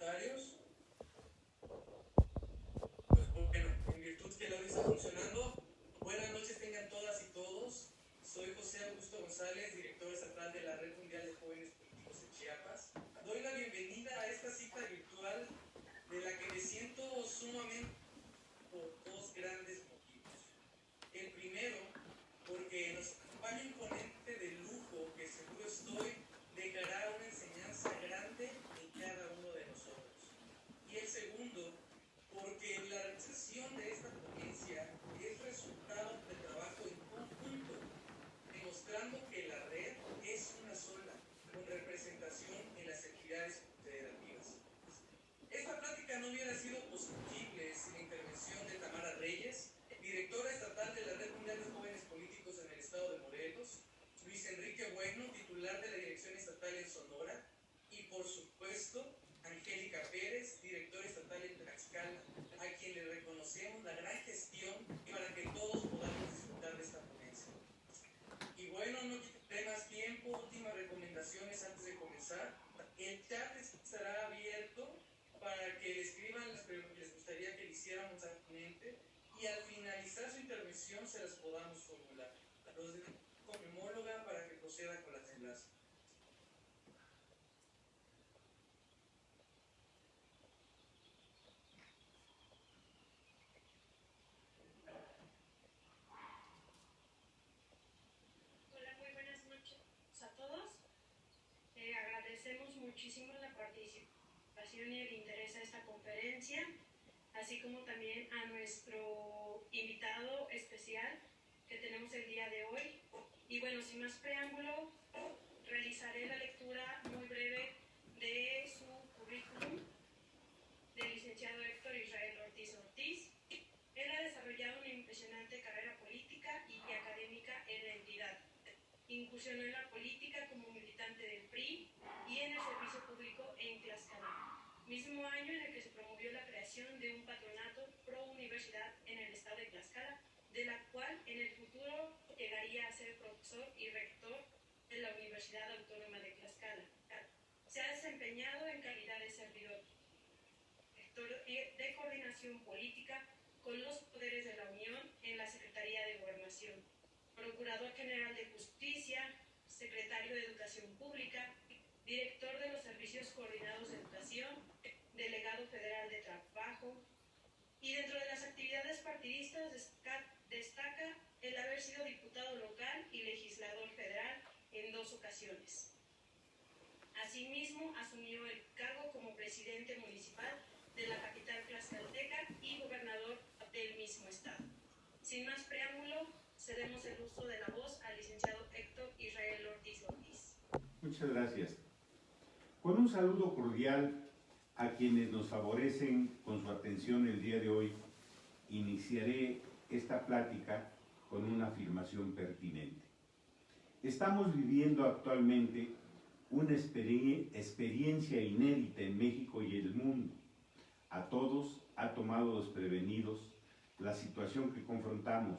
voluntarios. Pues bueno, en virtud que el audio está funcionando, buenas noches tengan todas y todos. Soy José Augusto González, director estatal de la Red Mundial de Jóvenes Políticos de Chiapas. Doy la bienvenida a esta cita virtual de la que me siento sumamente por dos grandes motivos. El primero, porque nos acompaña un ponente de lujo que seguro estoy dejará una enseñanza grande en cada uno de nosotros. Y el segundo, porque la realización de esta ponencia es resultado del trabajo en conjunto, demostrando que la red es una sola, con representación en las entidades federativas. Esta plática no hubiera sido posible sin la intervención de Tamara Reyes, directora estatal de la Red Mundial de Jóvenes Políticos en el estado de Morelos, Luis Enrique Bueno, titular de la Dirección Estatal en Sonora, y por supuesto, Angélica Pérez, directora estatal en Tlaxcala, a quien le reconocemos la gran gestión para que todos podamos disfrutar de esta ponencia. Y bueno, no quitaré más tiempo, últimas recomendaciones antes de comenzar. El chat estará abierto para que le escriban las preguntas que les gustaría que le hiciéramos al ponente y al finalizar su intervención se las podamos formular. Los dejo con mi homóloga para que proceda con las enlaces. Hola, muy buenas noches a todos. Agradecemos muchísimo la participación y el interés a esta conferencia, así como también a nuestro invitado especial que tenemos el día de hoy. Y bueno, sin más preámbulo, realizaré la lectura muy breve de su currículum del licenciado Héctor Israel Ortiz Ortiz. Él ha desarrollado una impresionante carrera política y académica en la entidad. Incursionó en la política como militante del PRI y en el servicio público en Tlaxcala, mismo año en el que se promovió la creación de un patronato pro universidad en el estado de Tlaxcala, de la cual en el futuro llegaría a ser profesor y rector de la Universidad Autónoma de Tlaxcala. Se ha desempeñado en calidad de servidor de coordinación política con los poderes de la Unión en la Secretaría de Gobernación, Procurador General de Justicia, Secretario de Educación Pública, Director de los Servicios Coordinados de Educación, Delegado Federal de Trabajo, y dentro de las actividades partidistas destaca el haber sido diputado local y legislador federal en 2 ocasiones. Asimismo, asumió el cargo como presidente municipal de la capital tlaxcalteca y gobernador del mismo estado. Sin más preámbulo, cedemos el uso de la voz al licenciado Héctor Israel Ortiz Ortiz. Muchas gracias. Con un saludo cordial a quienes nos favorecen con su atención el día de hoy, iniciaré esta plática con una afirmación pertinente. Estamos viviendo actualmente una experiencia inédita en México y el mundo. A todos ha tomado desprevenidos la situación que confrontamos.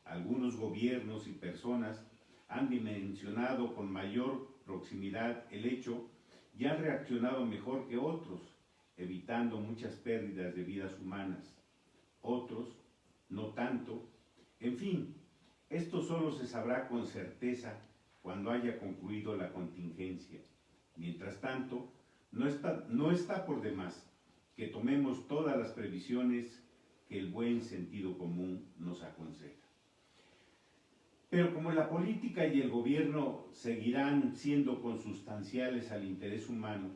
Algunos gobiernos y personas han dimensionado con mayor proximidad el hecho y han reaccionado mejor que otros, evitando muchas pérdidas de vidas humanas. Otros, no tanto. En fin, esto solo se sabrá con certeza cuando haya concluido la contingencia. Mientras tanto, no está por demás que tomemos todas las previsiones que el buen sentido común nos aconseja. Pero como la política y el gobierno seguirán siendo consustanciales al interés humano,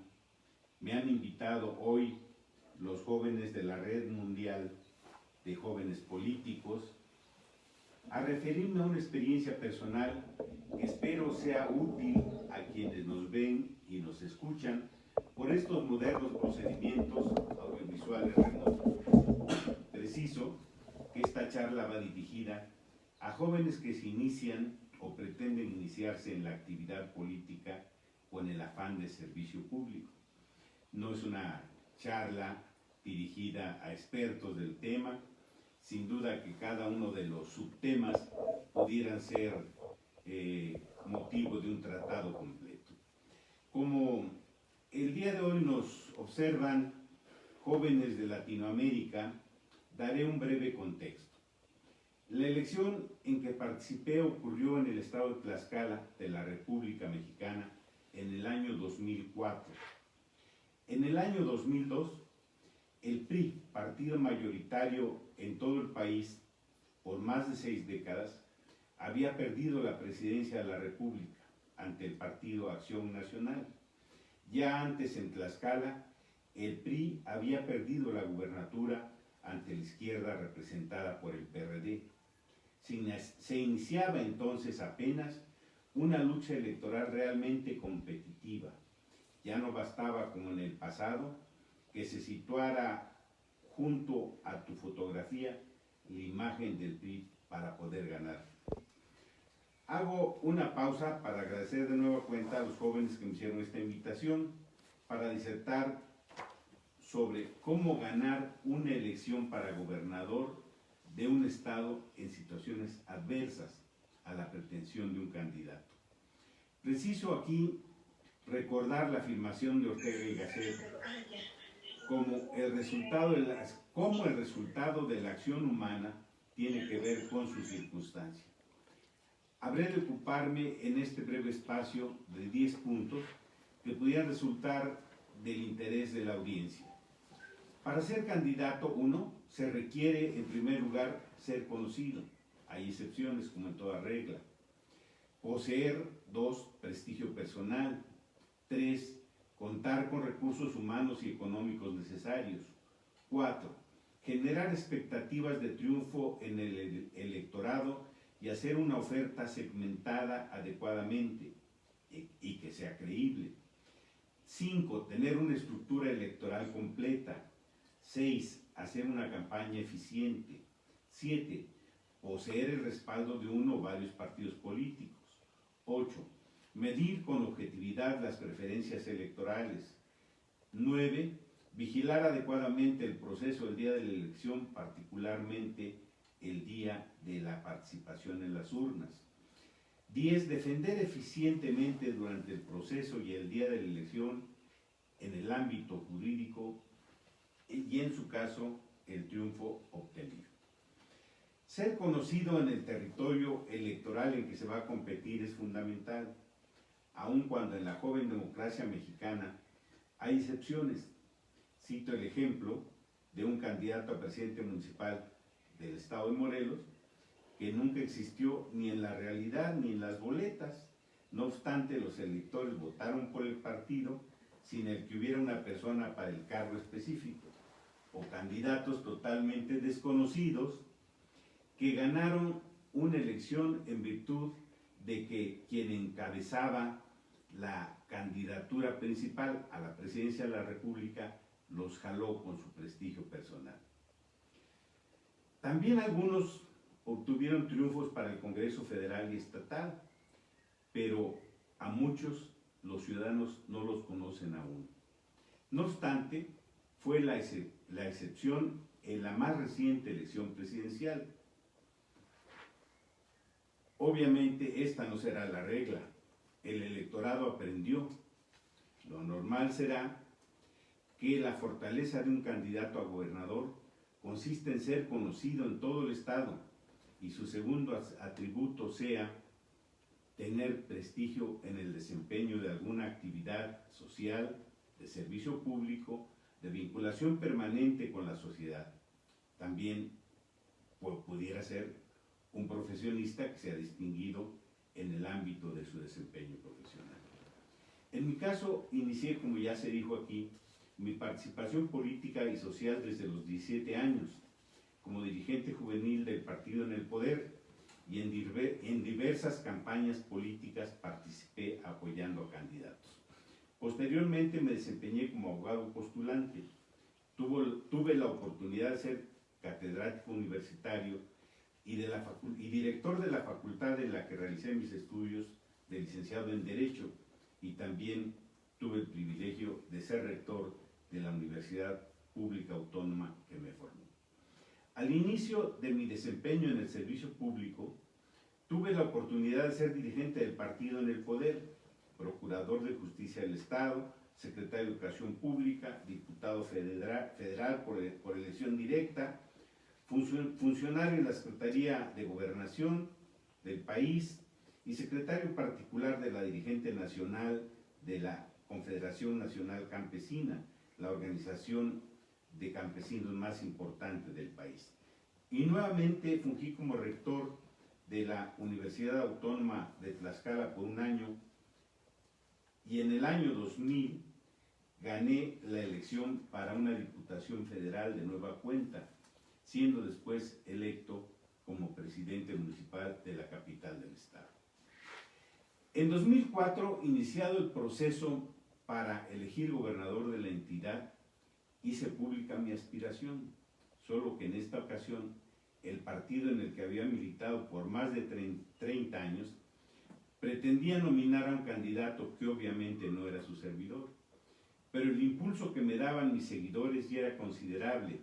me han invitado hoy los jóvenes de la Red Mundial de Jóvenes Políticos a referirme a una experiencia personal que espero sea útil a quienes nos ven y nos escuchan por estos modernos procedimientos audiovisuales remotos. Preciso que esta charla va dirigida a jóvenes que se inician o pretenden iniciarse en la actividad política con el afán de servicio público. No es una charla dirigida a expertos del tema, sin duda que cada uno de los subtemas pudieran ser motivo de un tratado completo. Como el día de hoy nos observan jóvenes de Latinoamérica. Daré un breve contexto. La elección en que participé ocurrió en el estado de Tlaxcala de la República Mexicana en el año 2004. En el año 2002, el PRI, partido mayoritario en todo el país por más de 6 décadas, había perdido la presidencia de la República ante el Partido Acción Nacional. Ya antes en Tlaxcala, el PRI había perdido la gubernatura ante la izquierda representada por el PRD. Se iniciaba entonces apenas una lucha electoral realmente competitiva. Ya no bastaba, como en el pasado, que se situara junto a tu fotografía la imagen del PRI para poder ganar. Hago una pausa para agradecer de nueva cuenta a los jóvenes que me hicieron esta invitación para disertar sobre cómo ganar una elección para gobernador de un estado en situaciones adversas a la pretensión de un candidato. Preciso aquí recordar la afirmación de Ortega y Gasset como el resultado de la acción humana tiene que ver con su circunstancia. Habré de ocuparme en este breve espacio de 10 puntos que pudieran resultar del interés de la audiencia. Para ser candidato, se requiere en primer lugar ser conocido. Hay excepciones como en toda regla. Poseer, 2, prestigio personal. 3, contar con recursos humanos y económicos necesarios. 4, generar expectativas de triunfo en el electorado y hacer una oferta segmentada adecuadamente y que sea creíble. 5, tener una estructura electoral completa. 6, hacer una campaña eficiente. 7, poseer el respaldo de uno o varios partidos políticos. 8, medir con objetividad las preferencias electorales. 9, vigilar adecuadamente el proceso el día de la elección, particularmente el día de la participación en las urnas. 10, defender eficientemente durante el proceso y el día de la elección en el ámbito jurídico y en su caso el triunfo obtenido. Ser conocido en el territorio electoral en que se va a competir es fundamental, aun cuando en la joven democracia mexicana hay excepciones. Cito el ejemplo de un candidato a presidente municipal del estado de Morelos que nunca existió ni en la realidad ni en las boletas. No obstante, los electores votaron por el partido sin el que hubiera una persona para el cargo específico, o candidatos totalmente desconocidos que ganaron una elección en virtud de que quien encabezaba la candidatura principal a la presidencia de la República los jaló con su prestigio personal. También algunos obtuvieron triunfos para el Congreso Federal y Estatal, pero a muchos los ciudadanos no los conocen aún. No obstante, fue la excepción en la más reciente elección presidencial. Obviamente esta no será la regla. El electorado aprendió. Lo normal será que la fortaleza de un candidato a gobernador consiste en ser conocido en todo el estado y su segundo atributo sea tener prestigio en el desempeño de alguna actividad social, de servicio público, de vinculación permanente con la sociedad. También pudiera ser un profesionista que se ha distinguido en el ámbito de su desempeño profesional. En mi caso, inicié, como ya se dijo aquí, mi participación política y social desde los 17 años, como dirigente juvenil del partido en el poder, y en diversas campañas políticas participé apoyando a candidatos. Posteriormente me desempeñé como abogado postulante. Tuve la oportunidad de ser catedrático universitario y director de la facultad en la que realicé mis estudios de licenciado en Derecho, y también tuve el privilegio de ser rector de la Universidad Pública Autónoma que me formó. Al inicio de mi desempeño en el servicio público, tuve la oportunidad de ser dirigente del partido en el poder, procurador de justicia del Estado, secretario de Educación Pública, diputado federal por elección directa, funcionario en la Secretaría de Gobernación del país y secretario particular de la dirigente nacional de la Confederación Nacional Campesina, la organización de campesinos más importante del país. Y nuevamente fungí como rector de la Universidad Autónoma de Tlaxcala por un año, y en el año 2000 gané la elección para una diputación federal de nueva cuenta, siendo después electo como presidente municipal de la capital del estado. En 2004, iniciado el proceso para elegir gobernador de la entidad, hice pública mi aspiración, solo que en esta ocasión el partido en el que había militado por más de 30 años pretendía nominar a un candidato que obviamente no era su servidor, pero el impulso que me daban mis seguidores ya era considerable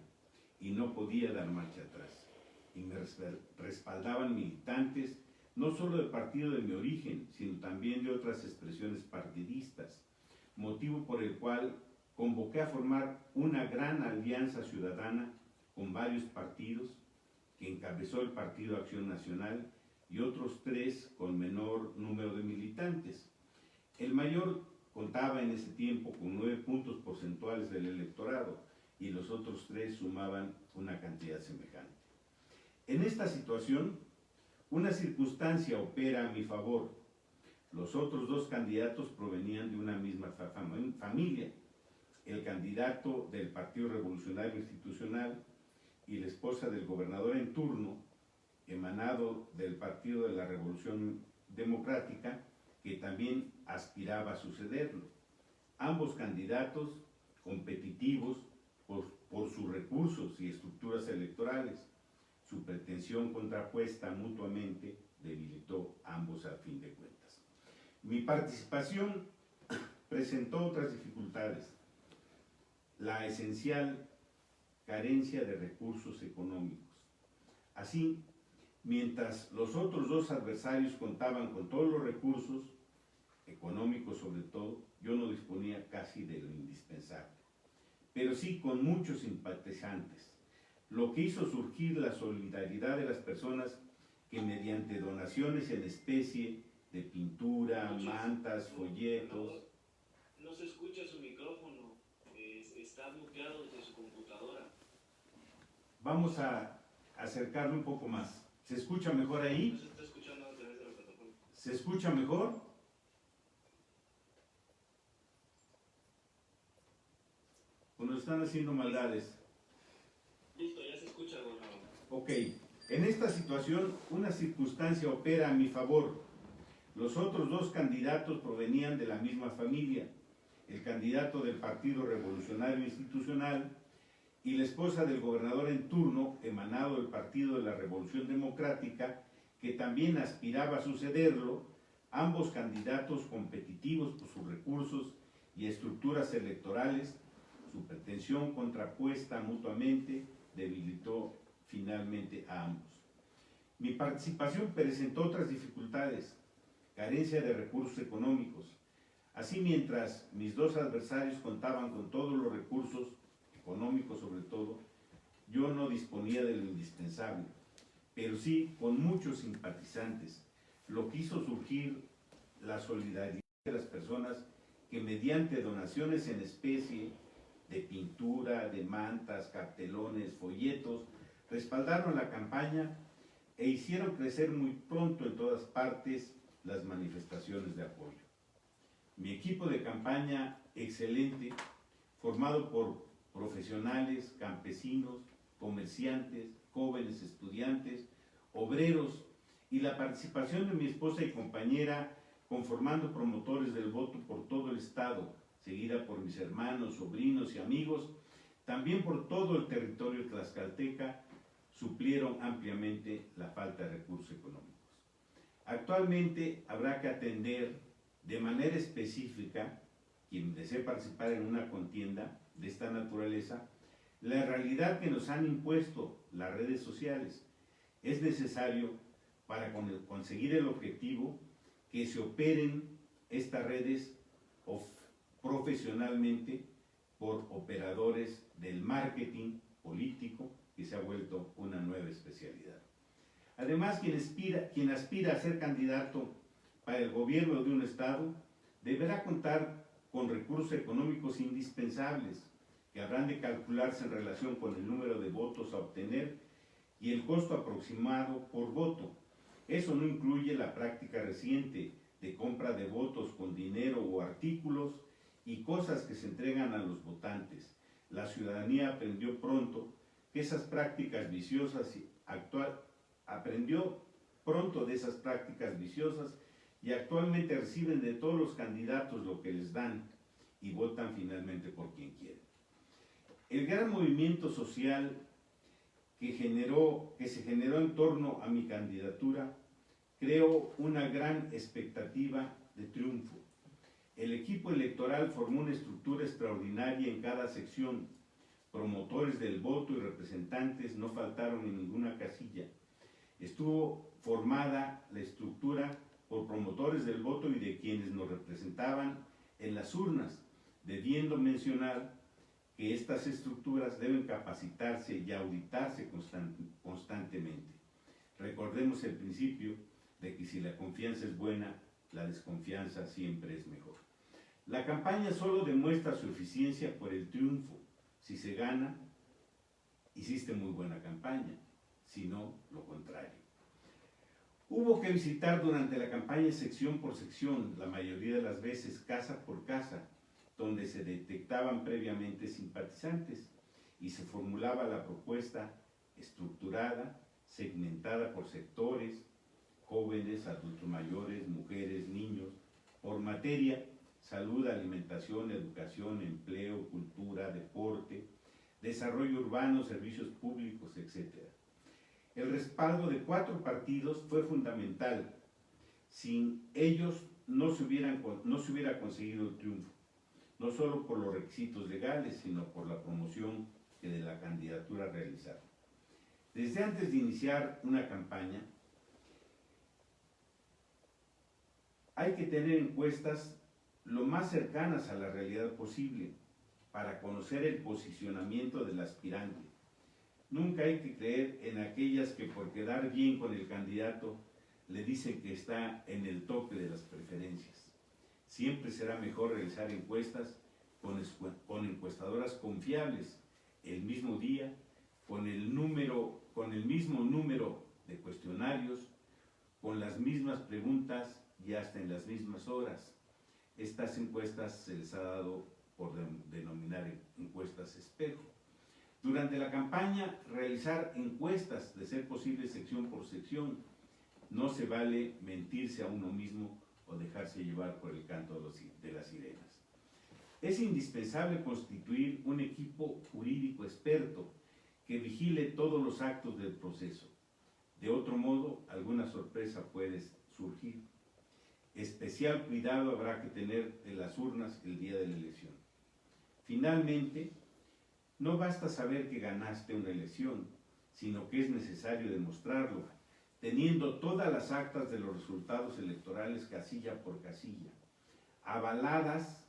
y no podía dar marcha atrás, y me respaldaban militantes no solo del partido de mi origen, sino también de otras expresiones partidistas, motivo por el cual convoqué a formar una gran alianza ciudadana con varios partidos que encabezó el Partido Acción Nacional y otros 3 con menor número de militantes. El mayor contaba en ese tiempo con 9 puntos porcentuales del electorado y los otros 3 sumaban una cantidad semejante. En esta situación, una circunstancia opera a mi favor. Los otros 2 candidatos provenían de una misma familia, el candidato del Partido Revolucionario Institucional y la esposa del gobernador en turno, emanado del Partido de la Revolución Democrática, que también aspiraba a sucederlo. Ambos candidatos competitivos por sus recursos y estructuras electorales. Su pretensión contrapuesta mutuamente debilitó ambos a fin de cuentas. Mi participación presentó otras dificultades. La esencial carencia de recursos económicos. Así, mientras los otros 2 adversarios contaban con todos los recursos, económicos sobre todo, yo no disponía casi de lo indispensable, pero sí con muchos simpatizantes, lo que hizo surgir la solidaridad de las personas que mediante donaciones en especie de pintura, mantas, folletos... No se escucha su micrófono, está bloqueado desde su computadora. Vamos a acercarlo un poco más. ¿Se escucha mejor ahí? No se está escuchando a través de la plataforma. ¿Se escucha mejor? O nos están haciendo maldades. Listo, ya se escucha, gobernador. Ok. En esta situación, una circunstancia opera a mi favor. Los otros 2 candidatos provenían de la misma familia. El candidato del Partido Revolucionario Institucional y la esposa del gobernador en turno, emanado del Partido de la Revolución Democrática, que también aspiraba a sucederlo, ambos candidatos competitivos por sus recursos y estructuras electorales. Su pretensión contrapuesta mutuamente debilitó finalmente a ambos. Mi participación presentó otras dificultades, carencia de recursos económicos. Así, mientras mis 2 adversarios contaban con todos los recursos económicos sobre todo, yo no disponía de lo indispensable, pero sí con muchos simpatizantes, lo que hizo surgir la solidaridad de las personas que mediante donaciones en especie de pintura, de mantas, cartelones, folletos, respaldaron la campaña e hicieron crecer muy pronto en todas partes las manifestaciones de apoyo. Mi equipo de campaña excelente, formado por profesionales, campesinos, comerciantes, jóvenes estudiantes, obreros y la participación de mi esposa y compañera conformando promotores del voto por todo el estado, seguida por mis hermanos, sobrinos y amigos, también por todo el territorio tlaxcalteca, suplieron ampliamente la falta de recursos económicos. Actualmente habrá que atender de manera específica, quien desee participar en una contienda de esta naturaleza, la realidad que nos han impuesto las redes sociales. Es necesario, para conseguir el objetivo, que se operen estas redes profesionalmente por operadores del marketing político, que se ha vuelto una nueva especialidad. Además, quien aspira a ser candidato para el gobierno de un estado deberá contar con recursos económicos indispensables, que habrán de calcularse en relación con el número de votos a obtener y el costo aproximado por voto. Eso no incluye la práctica reciente de compra de votos con dinero o artículos y cosas que se entregan a los votantes. La ciudadanía aprendió pronto que esas prácticas viciosas y actualmente reciben de todos los candidatos lo que les dan y votan finalmente por quien quieren. El gran movimiento social que se generó en torno a mi candidatura creó una gran expectativa de triunfo. El equipo electoral formó una estructura extraordinaria en cada sección. Promotores del voto y representantes no faltaron en ninguna casilla. Estuvo formada la estructura por promotores del voto y de quienes nos representaban en las urnas, debiendo mencionar que estas estructuras deben capacitarse y auditarse constantemente. Recordemos el principio de que si la confianza es buena, la desconfianza siempre es mejor. La campaña solo demuestra su eficiencia por el triunfo. Si se gana, hiciste muy buena campaña, si no, lo contrario. Hubo que visitar durante la campaña sección por sección, la mayoría de las veces casa por casa, donde se detectaban previamente simpatizantes y se formulaba la propuesta estructurada, segmentada por sectores, jóvenes, adultos mayores, mujeres, niños, por materia, salud, alimentación, educación, empleo, cultura, deporte, desarrollo urbano, servicios públicos, etc. El respaldo de 4 partidos fue fundamental. Sin ellos no se hubiera conseguido el triunfo, no solo por los requisitos legales, sino por la promoción que de la candidatura realizaron. Desde antes de iniciar una campaña, hay que tener encuestas lo más cercanas a la realidad posible para conocer el posicionamiento del aspirante. Nunca hay que creer en aquellas que por quedar bien con el candidato le dicen que está en el tope de las preferencias. Siempre será mejor realizar encuestas con encuestadoras confiables el mismo día, con el mismo número de cuestionarios, con las mismas preguntas y hasta en las mismas horas. Estas encuestas se les ha dado por denominar encuestas espejo. Durante la campaña, realizar encuestas, de ser posible sección por sección. No se vale mentirse a uno mismo o dejarse llevar por el canto de las sirenas. Es indispensable constituir un equipo jurídico experto que vigile todos los actos del proceso. De otro modo, alguna sorpresa puede surgir. Especial cuidado habrá que tener de las urnas el día de la elección. Finalmente, no basta saber que ganaste una elección, sino que es necesario demostrarlo, teniendo todas las actas de los resultados electorales casilla por casilla, avaladas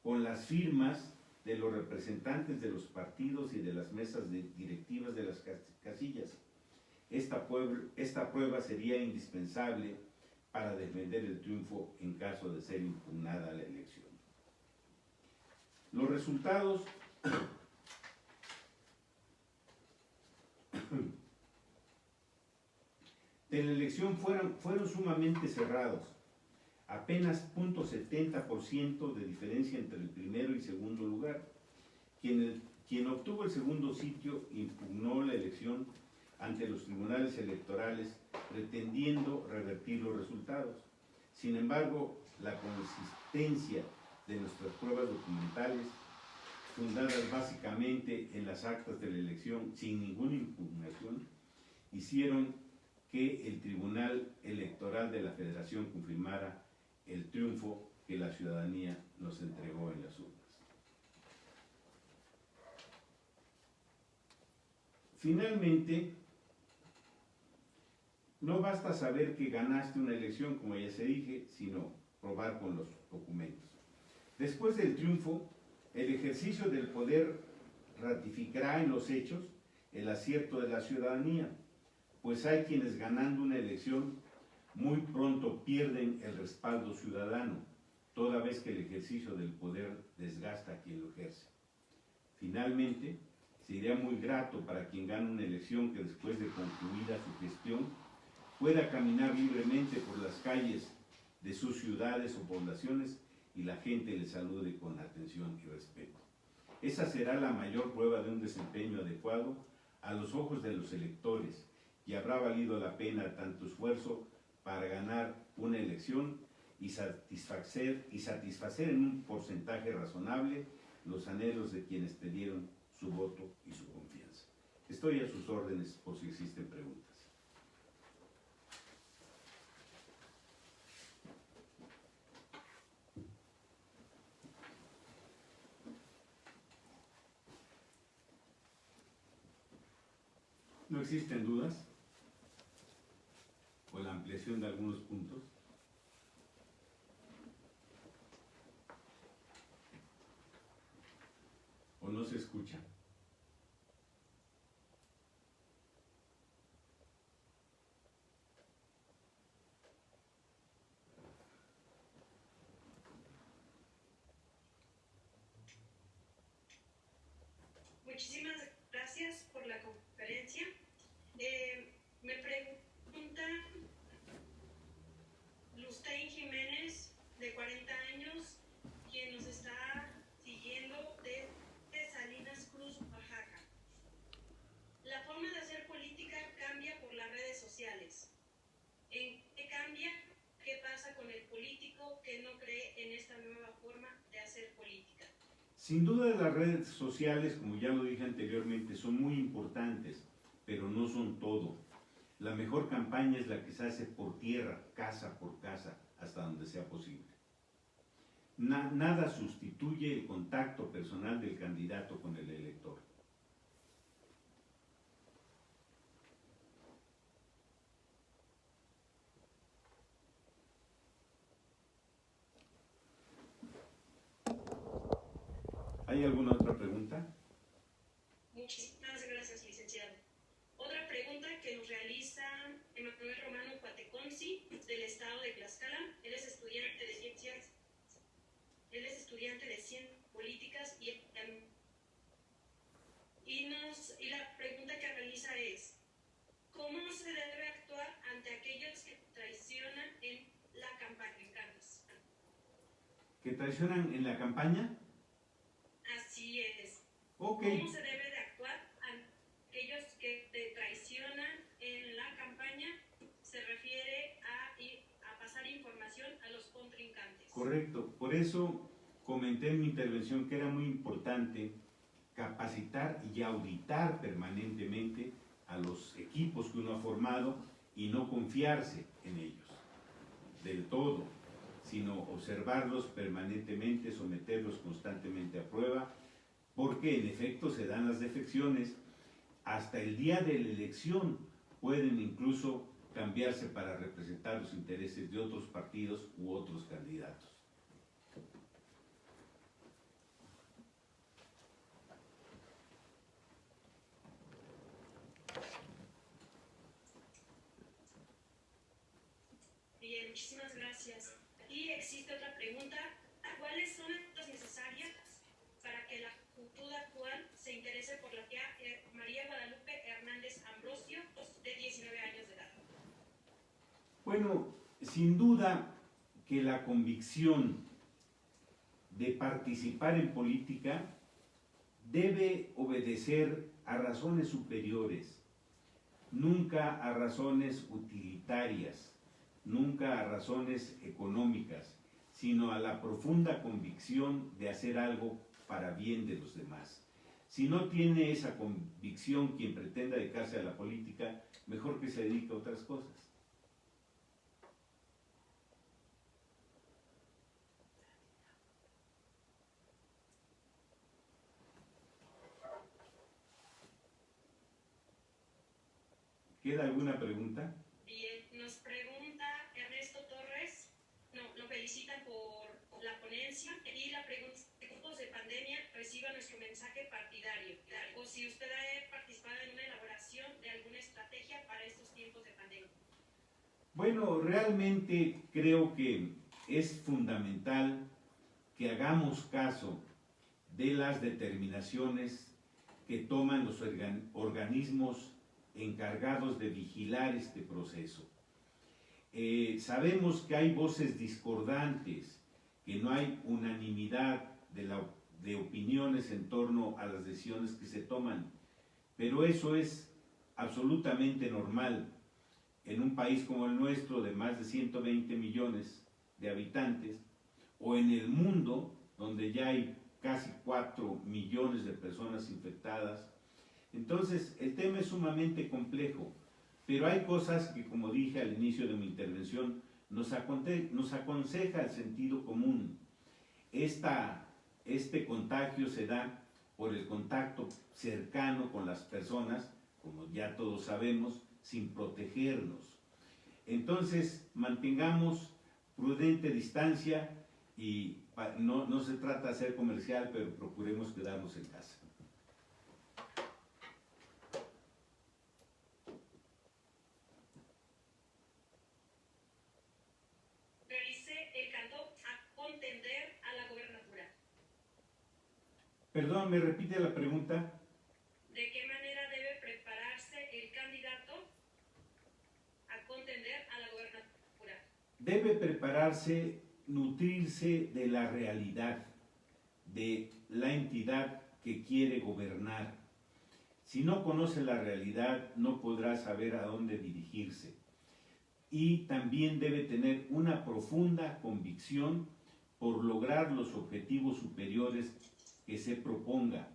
con las firmas de los representantes de los partidos y de las mesas directivas de las casillas. Esta prueba sería indispensable para defender el triunfo en caso de ser impugnada la elección. Los resultados de la elección fueron sumamente cerrados. Apenas 0.70% de diferencia entre el primero y segundo lugar. Quien obtuvo el segundo sitio impugnó la elección ante los tribunales electorales, pretendiendo revertir los resultados. Sin embargo, la consistencia de nuestras pruebas documentales, fundadas básicamente en las actas de la elección sin ninguna impugnación, hicieron que el Tribunal Electoral de la Federación confirmara el triunfo que la ciudadanía nos entregó en las urnas. Finalmente, no basta saber que ganaste una elección, como ya se dije, sino probar con los documentos. Después del triunfo, el ejercicio del poder ratificará en los hechos el acierto de la ciudadanía, pues hay quienes ganando una elección muy pronto pierden el respaldo ciudadano, toda vez que el ejercicio del poder desgasta a quien lo ejerce. Finalmente, sería muy grato para quien gana una elección que después de concluida su gestión pueda caminar libremente por las calles de sus ciudades o poblaciones y la gente le salude con atención y respeto. Esa será la mayor prueba de un desempeño adecuado a los ojos de los electores y habrá valido la pena tanto esfuerzo para ganar una elección y satisfacer en un porcentaje razonable los anhelos de quienes te dieron su voto y su confianza. Estoy a sus órdenes por si existen preguntas. ¿No existen dudas? ¿O la ampliación de algunos puntos? ¿O no se escucha? Muchísimas gracias por la conferencia. Me pregunta Lustein Jiménez, de 40 años, quien nos está siguiendo desde Salinas Cruz, Oaxaca. La forma de hacer política cambia por las redes sociales. ¿En qué cambia? ¿Qué pasa con el político que no cree en esta nueva forma de hacer política? Sin duda las redes sociales, como ya lo dije anteriormente, son muy importantes, pero no son todo. La mejor campaña es la que se hace por tierra, casa por casa, hasta donde sea posible. Nada sustituye el contacto personal del candidato con el elector. ¿Hay alguna otra pregunta? Muchísimas gracias, licenciado. Otra pregunta que nos realiza Emanuel Romano Cuateconci, del estado de Tlaxcala. Él es estudiante de ciencias, políticas y la pregunta que realiza es: ¿cómo se debe actuar ante aquellos que traicionan en la campaña? ¿Que traicionan en la campaña? Así es. Ok. ¿Cómo se debe de actuar ante aquellos que te traicionan en la campaña? Se refiere a pasar información a los contrincantes. Correcto. Por eso comenté en mi intervención que era muy importante capacitar y auditar permanentemente a los equipos que uno ha formado y no confiarse en ellos del todo, sino observarlos permanentemente, someterlos constantemente a prueba, porque en efecto se dan las defecciones. Hasta el día de la elección pueden incluso cambiarse para representar los intereses de otros partidos u otros candidatos. Bien, muchísimas gracias. Y existe otra pregunta: ¿cuáles son las necesarias para que la juventud actual se interese por la tía María Guadalupe Hernández Ambrosio, de 19 años de edad? Bueno, sin duda que la convicción de participar en política debe obedecer a razones superiores, nunca a razones utilitarias, nunca a razones económicas, sino a la profunda convicción de hacer algo para bien de los demás. Si no tiene esa convicción quien pretenda dedicarse a la política, mejor que se dedique a otras cosas. ¿Queda alguna pregunta? Bien, nos pregunta Ernesto Torres, nos felicitan por la ponencia y la pregunta de grupos de pandemia reciba nuestro mensaje partidario, o si usted ha participado en una elaboración de alguna estrategia para estos tiempos de pandemia. Bueno, realmente creo que es fundamental que hagamos caso de las determinaciones que toman los organismos encargados de vigilar este proceso. Sabemos que hay voces discordantes, que no hay unanimidad de opiniones en torno a las decisiones que se toman, pero eso es absolutamente normal en un país como el nuestro de más de 120 millones de habitantes, o en el mundo donde ya hay casi 4 millones de personas infectadas. Entonces el tema es sumamente complejo, pero hay cosas que, como dije al inicio de mi intervención, nos aconseja el sentido común. Este contagio se da por el contacto cercano con las personas, como ya todos sabemos, sin protegernos. Entonces, mantengamos prudente distancia y no se trata de ser comercial, pero procuremos quedarnos en casa. Realice el candidato a contender a la gobernatura. Perdón, ¿me repite la pregunta? ¿De qué manera debe prepararse el candidato a contender a la gobernatura? Debe prepararse, nutrirse de la realidad, de la entidad que quiere gobernar. Si no conoce la realidad, no podrá saber a dónde dirigirse. Y también debe tener una profunda convicción por lograr los objetivos superiores que se proponga.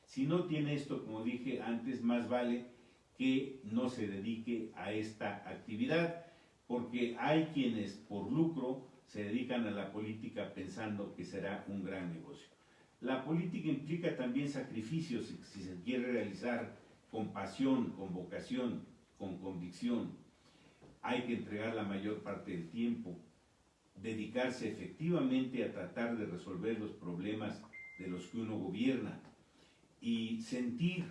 Si no tiene esto, como dije antes, más vale que no se dedique a esta actividad, porque hay quienes por lucro se dedican a la política pensando que será un gran negocio. La política implica también sacrificios si se quiere realizar con pasión, con vocación, con convicción. Hay que entregar la mayor parte del tiempo, dedicarse efectivamente a tratar de resolver los problemas de los que uno gobierna y sentir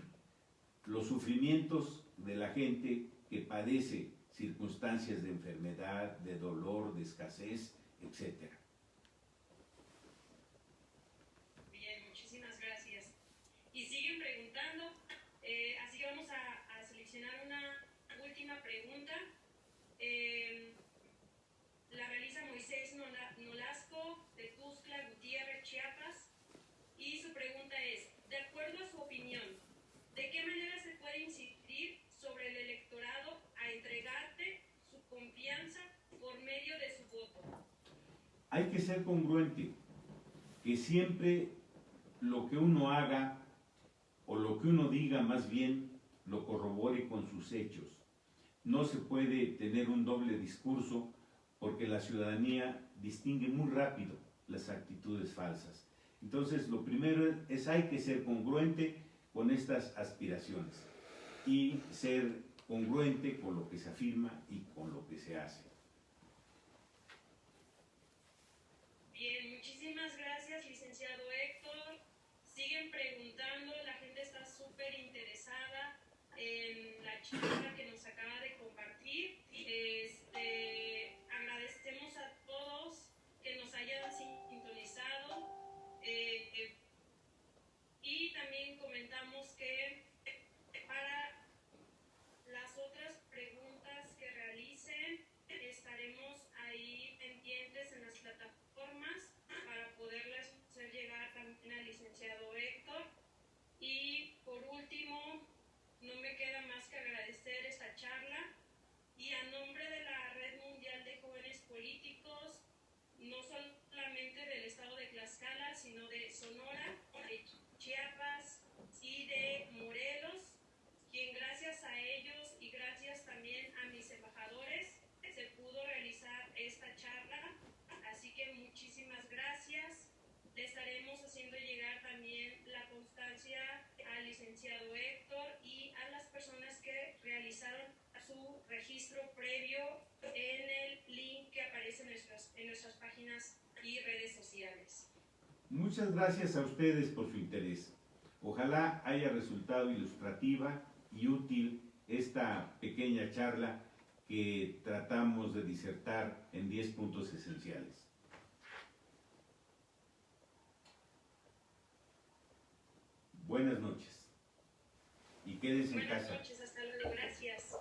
los sufrimientos de la gente que padece circunstancias de enfermedad, de dolor, de escasez, etc. Bien, muchísimas gracias. Y siguen preguntando, así que vamos a seleccionar una última pregunta. La realiza Moisés Nolasco de Tuxtla Gutiérrez, Chiapas, y su pregunta es: de acuerdo a su opinión, ¿de qué manera se puede incidir sobre el electorado a entregarte su confianza por medio de su voto? Hay que ser congruente, que siempre lo que uno haga o lo que uno diga más bien lo corrobore con sus hechos. No se puede tener un doble discurso porque la ciudadanía distingue muy rápido las actitudes falsas. Entonces, lo primero es hay que ser congruente con estas aspiraciones y ser congruente con lo que se afirma y con lo que se hace. Bien, muchísimas gracias, licenciado Héctor. Siguen preguntando, la gente está súper interesada en la charla que nos acaba de compartir. Agradecemos a todos que nos hayan sintonizado y también comentamos que para las otras preguntas que realicen estaremos ahí pendientes en las plataformas para poderles hacer llegar también al licenciado Héctor. Y por último, no me queda más que agradecer esta charla y a nombre de la Red Mundial de Jóvenes Políticos, no solamente del estado de Tlaxcala, sino de Sonora, de Chiapas y de Morelos, quien gracias a ellos y gracias también a mis embajadores se pudo realizar esta charla. Así que muchísimas gracias. Le estaremos haciendo llegar también la constancia al licenciado Héctor y a las personas que realizaron su registro previo en el link que aparece en nuestras páginas y redes sociales. Muchas gracias a ustedes por su interés. Ojalá haya resultado ilustrativa y útil esta pequeña charla que tratamos de disertar en 10 puntos esenciales. Buenas noches y quédense en casa. Buenas noches, hasta luego, gracias.